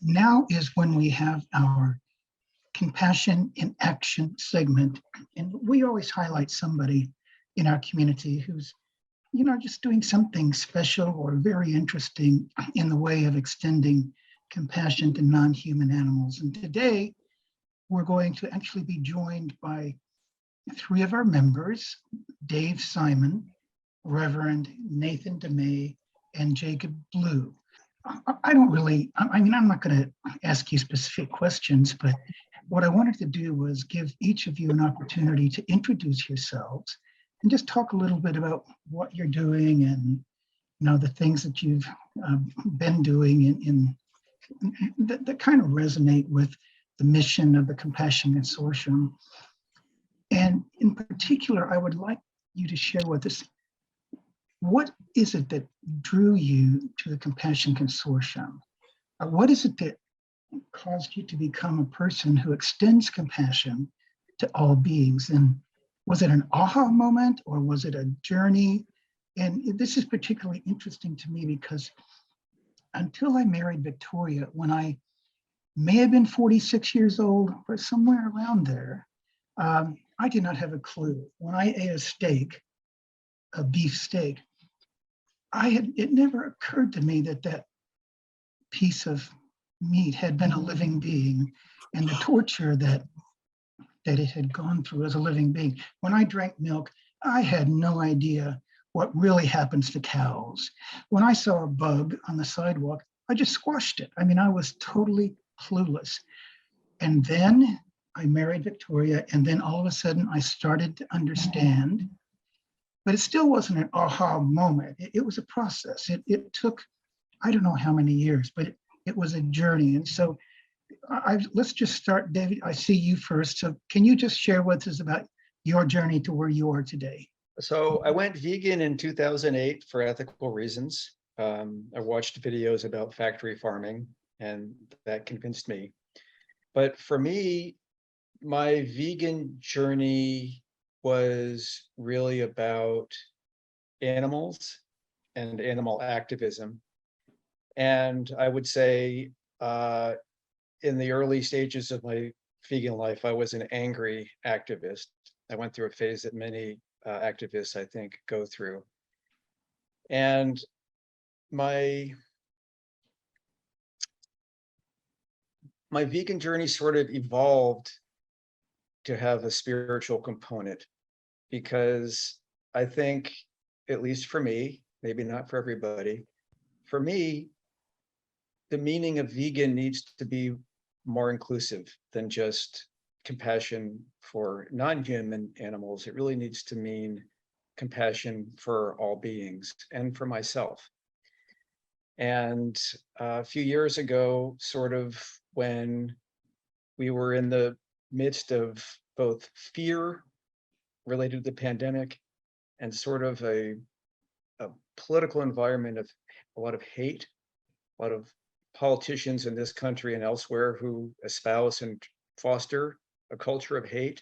now is when we have our Compassion in Action segment. And we always highlight somebody in our community who's, just doing something special or very interesting in the way of extending compassion to non-human animals. And today, we're going to actually be joined by three of our members, Dave Simon, Reverend Nathan Demay, and Jacob Bleu. I'm not going to ask you specific questions, but what I wanted to do was give each of you an opportunity to introduce yourselves and just talk a little bit about what you're doing and the things that you've been doing that kind of resonate with the mission of the Compassion Consortium. And in particular, I would like you to share with us, what is it that drew you to the Compassion Consortium? What is it that caused you to become a person who extends compassion to all beings? And was it an aha moment or was it a journey? And this is particularly interesting to me because until I married Victoria, when I may have been 46 years old or somewhere around there, I did not have a clue. When I ate a steak, a beef steak, it never occurred to me that piece of meat had been a living being and the torture that it had gone through as a living being. When I drank milk, I had no idea what really happens to cows. When I saw a bug on the sidewalk, I just squashed it. I was totally clueless. And then I married Victoria, and then all of a sudden I started to understand, but it still wasn't an aha moment. It was a process. It took, I don't know how many years, but it was a journey. And so let's just start. David, I see you first. So can you just share with us about your journey to where you are today? So I went vegan in 2008 for ethical reasons. I watched videos about factory farming, and that convinced me. But for me, my vegan journey was really about animals and animal activism. And I would say in the early stages of my vegan life, I was an angry activist. I went through a phase that many activists, I think, go through. And my vegan journey sort of evolved to have a spiritual component, because I think, at least for me, maybe not for everybody, for me, the meaning of vegan needs to be more inclusive than just compassion for non-human animals. It really needs to mean compassion for all beings and for myself. And a few years ago, sort of when we were in the midst of both fear related to the pandemic and sort of a political environment of a lot of hate, a lot of politicians in this country and elsewhere who espouse and foster a culture of hate,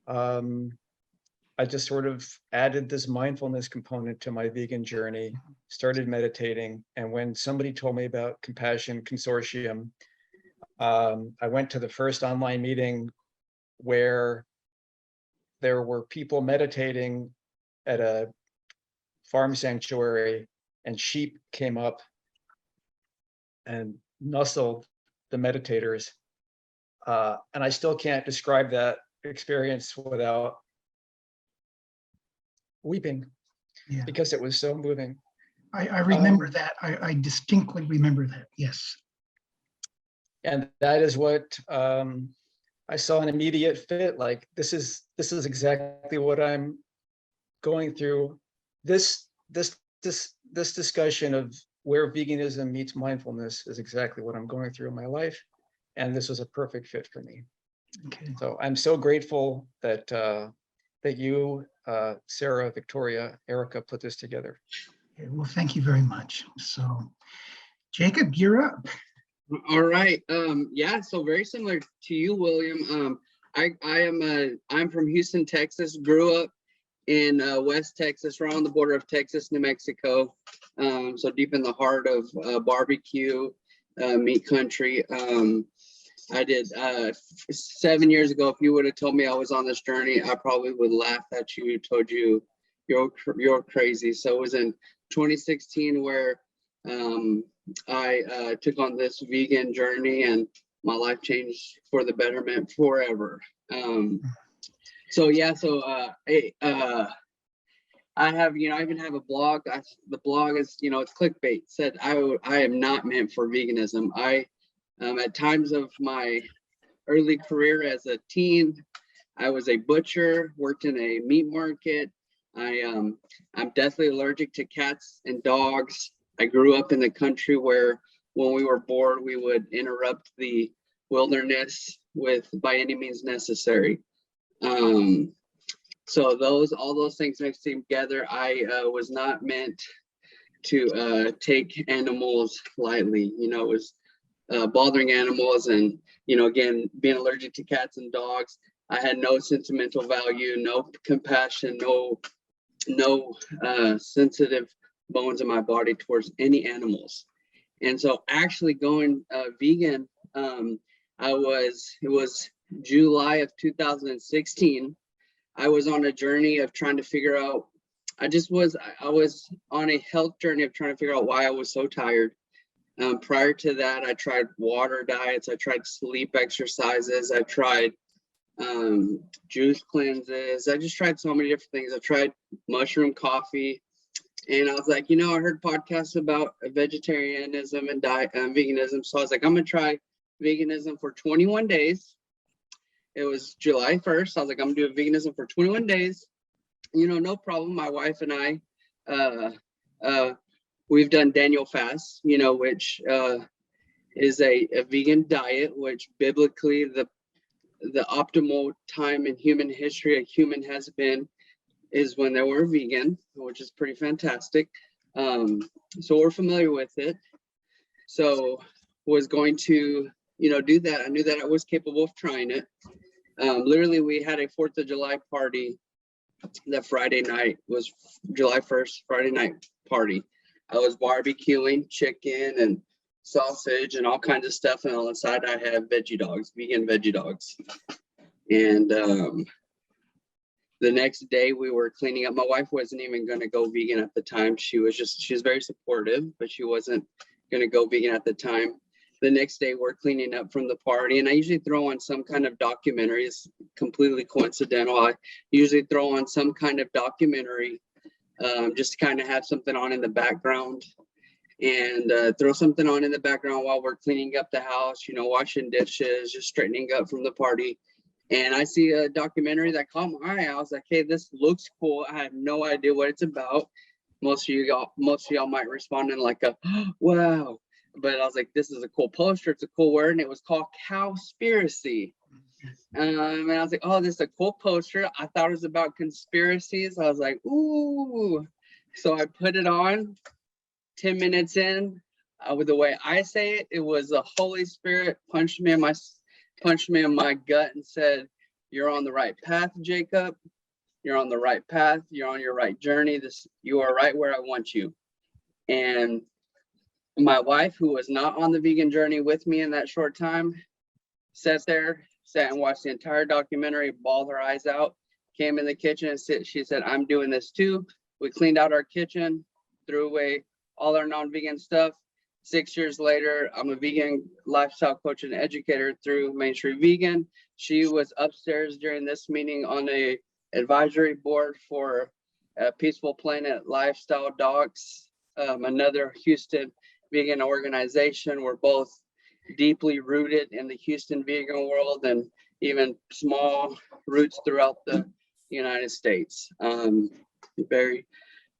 I just sort of added this mindfulness component to my vegan journey, started meditating. And when somebody told me about Compassion Consortium, I went to the first online meeting where there were people meditating at a farm sanctuary, and sheep came up and nuzzled the meditators. And I still can't describe that experience without weeping, because it was so moving. I remember that. I distinctly remember that, yes. And that is what I saw an immediate fit. Like, this is exactly what I'm going through. This discussion of where veganism meets mindfulness is exactly what I'm going through in my life, and this was a perfect fit for me. Okay. So I'm so grateful that that you, Sarah, Victoria, Erica, put this together. Okay, well, thank you very much. So, Jacob, you're up. All right. Yeah. So very similar to you, William. I'm from Houston, Texas. Grew up in West Texas, right on the border of Texas, New Mexico. So deep in the heart of barbecue. meat country. I did 7 years ago. If you would have told me I was on this journey, I probably would laugh at you, told you you're crazy. So it was in 2016 where I took on this vegan journey, and my life changed for the betterment forever. So yeah, so I have, I even have a blog. The blog is, it's clickbait. Said I am not meant for veganism. At times of my early career as a teen, I was a butcher, worked in a meat market. I'm deathly allergic to cats and dogs. I grew up in the country where when we were bored, we would interrupt the wilderness with by any means necessary. So all those things mixed together, I was not meant to take animals lightly. It was bothering animals, and again, being allergic to cats and dogs, I had no sentimental value, no compassion, no sensitive bones in my body towards any animals. And so actually going vegan, it was July of 2016. I was on a journey of trying to figure out, I was on a health journey of trying to figure out why I was so tired. Prior to that, I tried water diets, I tried sleep exercises, I tried juice cleanses. I just tried so many different things. I tried mushroom coffee, and I was like, I heard podcasts about vegetarianism and diet and veganism. So I was like, I'm gonna try veganism for 21 days. It was July 1st. I was like, I'm gonna do veganism for 21 days. No problem. My wife and I, we've done Daniel fasts, which is a vegan diet, which biblically the optimal time in human history a human has been is when they were vegan, which is pretty fantastic. So we're familiar with it. So was going to, do that. I knew that I was capable of trying it. Literally, we had a 4th of July party. That Friday night was July 1st, Friday night party. I was barbecuing chicken and sausage and all kinds of stuff. And on the side, I have vegan veggie dogs. And the next day we were cleaning up. My wife wasn't even going to go vegan at the time. She was very supportive, but she wasn't going to go vegan at the time. The next day we're cleaning up from the party, and I usually throw on some kind of documentary. It's completely coincidental. I usually throw on some kind of documentary just to kind of have something on in the background, and throw something on in the background while we're cleaning up the house, washing dishes, just straightening up from the party. And I see a documentary that caught my eye. I was like, hey, this looks cool. I have no idea what it's about. Most of y'all might respond in like a, wow. But I was like, this is a cool poster. It's a cool word. And it was called Cowspiracy. And I was like, oh, this is a cool poster. I thought it was about conspiracies. I was like, ooh. So I put it on. 10 minutes in, with the way I say it, it was the Holy Spirit punched me in my gut and said, you're on the right path, Jacob. You're on the right path. You're on your right journey. You are right where I want you. And my wife, who was not on the vegan journey with me in that short time, sat and watched the entire documentary, bawled her eyes out, came in the kitchen and she said, I'm doing this too. We cleaned out our kitchen, threw away all our non-vegan stuff. 6 years later, I'm a vegan lifestyle coach and educator through Main Street Vegan. She was upstairs during this meeting on a advisory board for Peaceful Planet Lifestyle Dogs, another Houston vegan organization. We're both deeply rooted in the Houston vegan world and even small roots throughout the United States. Very,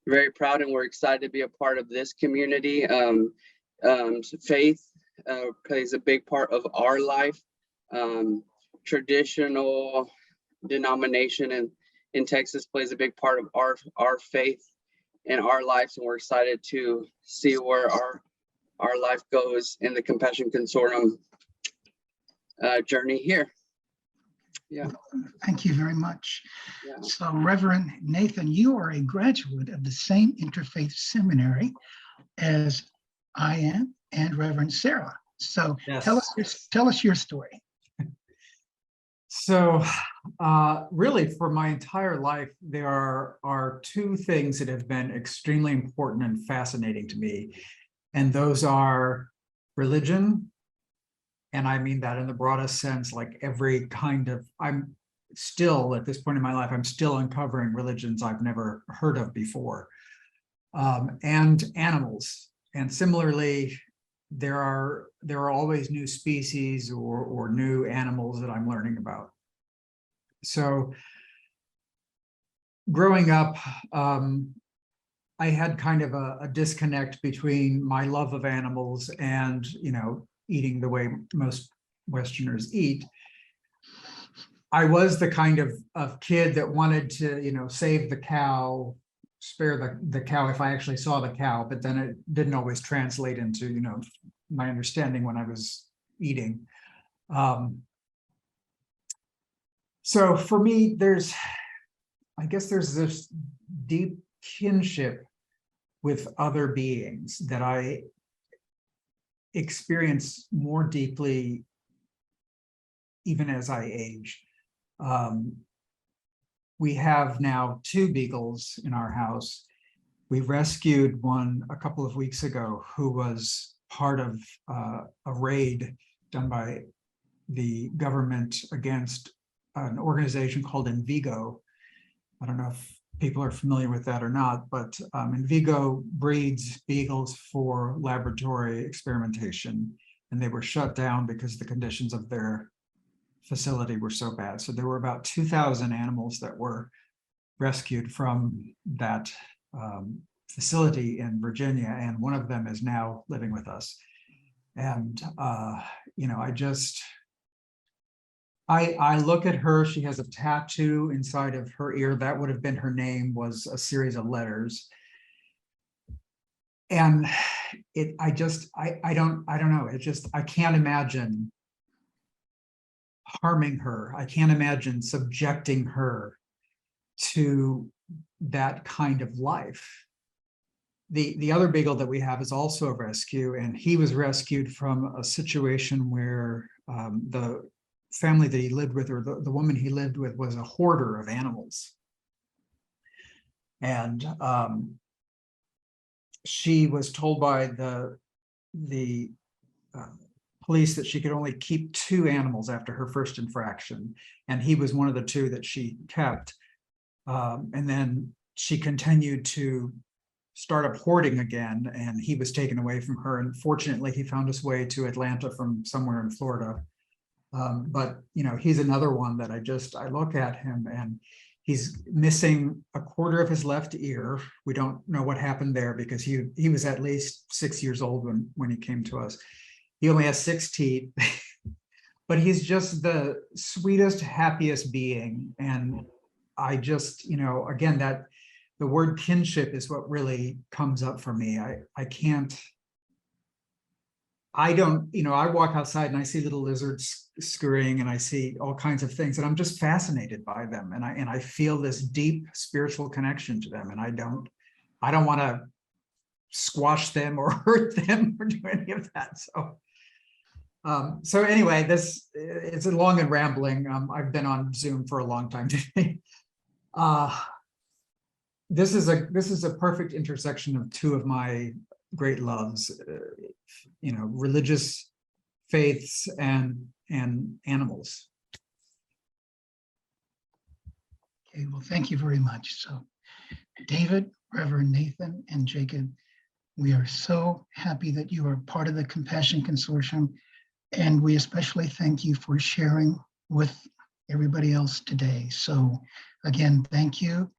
very proud, and we're excited to be a part of this community. Faith plays a big part of our life. Traditional denomination in Texas plays a big part of our faith in our lives, and we're excited to see where our life goes in the Compassion Consortium journey here. Yeah. Thank you very much. Yeah. So Reverend Nathan, you are a graduate of the same interfaith seminary as I am and Reverend Sarah. So Yes. tell us your story. So really, for my entire life, there are two things that have been extremely important and fascinating to me. And those are religion. And I mean that in the broadest sense, like every kind of, I'm still at this point in my life, I'm still uncovering religions I've never heard of before. And animals. And similarly, there are always new species or new animals that I'm learning about. So growing up, I had kind of a disconnect between my love of animals and, eating the way most Westerners eat. I was the kind of kid that wanted to, save the cow, spare the cow if I actually saw the cow, but then it didn't always translate into, my understanding when I was eating. So for me, I guess there's this deep kinship with other beings that I experience more deeply even as I age. We have now 2 beagles in our house. We rescued one a couple of weeks ago who was part of a raid done by the government against an organization called Envigo. I don't know if people are familiar with that or not, but Envigo breeds beagles for laboratory experimentation, and they were shut down because the conditions of their facility were so bad. So there were about 2,000 animals that were rescued from that facility in Virginia, and one of them is now living with us. And I look at her, she has a tattoo inside of her ear. That would have been her name, was a series of letters. And I don't know. I can't imagine harming her. I can't imagine subjecting her to that kind of life. The other beagle that we have is also a rescue, and he was rescued from a situation where the family that he lived with, or the woman he lived with, was a hoarder of animals. And she was told by the police that she could only keep 2 animals after her first infraction. And he was one of the 2 that she kept. And then she continued to start up hoarding again, and he was taken away from her. And fortunately, he found his way to Atlanta from somewhere in Florida. But he's another one that I look at him, and he's missing a quarter of his left ear. We don't know what happened there because he was at least 6 years old when he came to us. He only has 6 teeth, but he's just the sweetest, happiest being. And I just, again, that the word kinship is what really comes up for me. I walk outside and I see little lizards scurrying, and I see all kinds of things, and I'm just fascinated by them. And I feel this deep spiritual connection to them. And I don't want to squash them or hurt them or do any of that. So anyway, it's a long and rambling. I've been on Zoom for a long time today. This is a perfect intersection of 2 of my great loves, religious faiths and animals. Okay, well, thank you very much. So David, Reverend Nathan, and Jacob, we are so happy that you are part of the Compassion Consortium, and we especially thank you for sharing with everybody else today. So again, thank you.